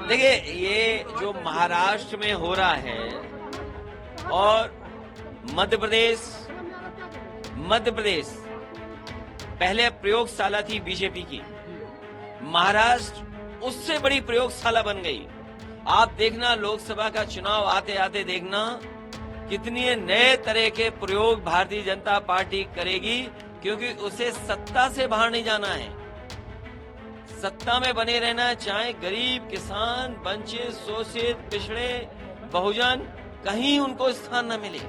देखिए, ये जो महाराष्ट्र में हो रहा है और मध्य प्रदेश पहले प्रयोगशाला थी बीजेपी की, महाराष्ट्र उससे बड़ी प्रयोगशाला बन गई। आप देखना, लोकसभा का चुनाव आते आते देखना कितनी नए तरह के प्रयोग भारतीय जनता पार्टी करेगी, क्योंकि उसे सत्ता से बाहर नहीं जाना है, सत्ता में बने रहना, चाहे गरीब, किसान, वंचित, शोषित, पिछड़े, बहुजन, कहीं उनको स्थान न मिले,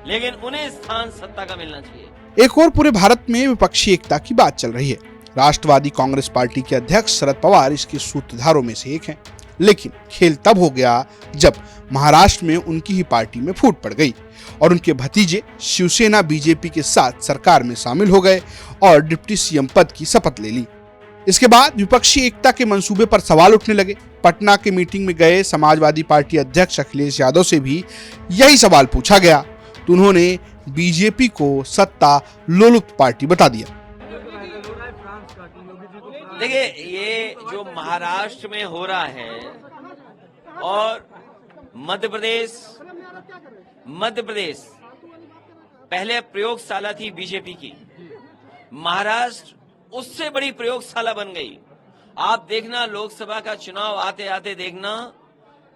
लेकिन उन्हें स्थान सत्ता का मिलना चाहिए। एक और पूरे भारत में विपक्षी एकता की बात चल रही है। राष्ट्रवादी कांग्रेस पार्टी के अध्यक्ष शरद पवार इसके सूत्रधारों में से एक हैं, लेकिन खेल तब हो गया जब महाराष्ट्र में उनकी ही पार्टी में फूट पड़ गई और उनके भतीजे शिवसेना बीजेपी के साथ सरकार में शामिल हो गए और डिप्टी सीएम पद की शपथ ले ली। इसके बाद विपक्षी एकता के मंसूबे पर सवाल उठने लगे। पटना के मीटिंग में गए समाजवादी पार्टी अध्यक्ष अखिलेश यादव से भी यही सवाल पूछा गया, तो उन्होंने बीजेपी को सत्ता लोलुप पार्टी बता दिया। देखिए, ये जो महाराष्ट्र में हो रहा है और मध्य प्रदेश पहले प्रयोगशाला थी बीजेपी की, महाराष्ट्र उससे बड़ी प्रयोगशाला बन गई। आप देखना, लोकसभा का चुनाव आते आते देखना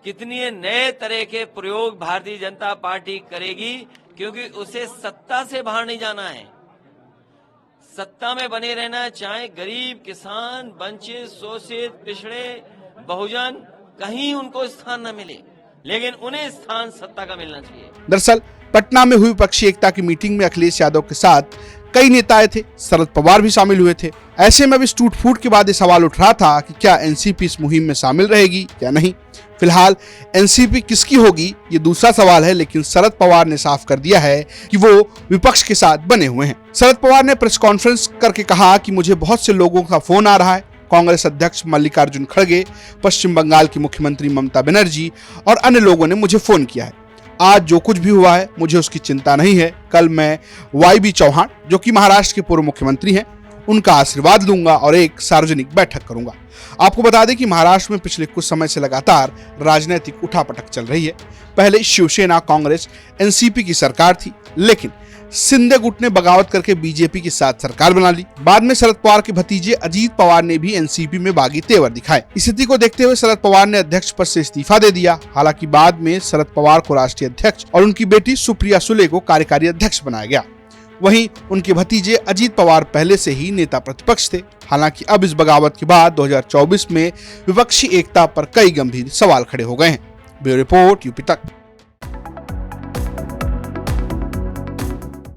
कितनी नए तरह के प्रयोग भारतीय जनता पार्टी करेगी, क्योंकि उसे सत्ता से बाहर नहीं जाना है, सत्ता में बने रहना, चाहे गरीब, किसान, वंचित, शोषित, पिछड़े, बहुजन, कहीं उनको स्थान न मिले, लेकिन उन्हें स्थान सत्ता का मिलना चाहिए। दरअसल पटना में हुई विपक्षी एकता की मीटिंग में अखिलेश यादव के साथ कई नेता आए थे, शरद पवार भी शामिल हुए थे। ऐसे में अब इस टूट फूट के बाद ये सवाल उठ रहा था कि क्या एनसीपी इस मुहिम में शामिल रहेगी या नहीं। फिलहाल एनसीपी किसकी होगी ये दूसरा सवाल है, लेकिन शरद पवार ने साफ कर दिया है कि वो विपक्ष के साथ बने हुए हैं। शरद पवार ने प्रेस कॉन्फ्रेंस करके कहा कि मुझे बहुत से लोगों का फोन आ रहा है। कांग्रेस अध्यक्ष मल्लिकार्जुन खड़गे, पश्चिम बंगाल की मुख्यमंत्री ममता बनर्जी और अन्य लोगों ने मुझे फोन किया है। आज जो कुछ भी हुआ है मुझे उसकी चिंता नहीं है। कल मैं YB चौहान, जो कि महाराष्ट्र के पूर्व मुख्यमंत्री हैं, उनका आशीर्वाद लूंगा और एक सार्वजनिक बैठक करूंगा। आपको बता दें कि महाराष्ट्र में पिछले कुछ समय से लगातार राजनीतिक उठापटक चल रही है। पहले शिवसेना कांग्रेस एनसीपी की सरकार थी, लेकिन शिंदे गुट ने बगावत करके बीजेपी के साथ सरकार बना ली। बाद में शरद पवार के भतीजे अजीत पवार ने भी एनसीपी में बागी तेवर दिखाए। स्थिति को देखते हुए शरद पवार ने अध्यक्ष पद से इस्तीफा दे दिया। हालांकि बाद में शरद पवार को राष्ट्रीय अध्यक्ष और उनकी बेटी सुप्रिया सुले को कार्यकारी अध्यक्ष बनाया गया। वहीं उनके भतीजे अजीत पवार पहले से ही नेता प्रतिपक्ष थे। हालांकि अब इस बगावत के बाद 2024 में विपक्षी एकता पर कई गंभीर सवाल खड़े हो गए हैं। ब्यूरो रिपोर्ट, यूपी तक।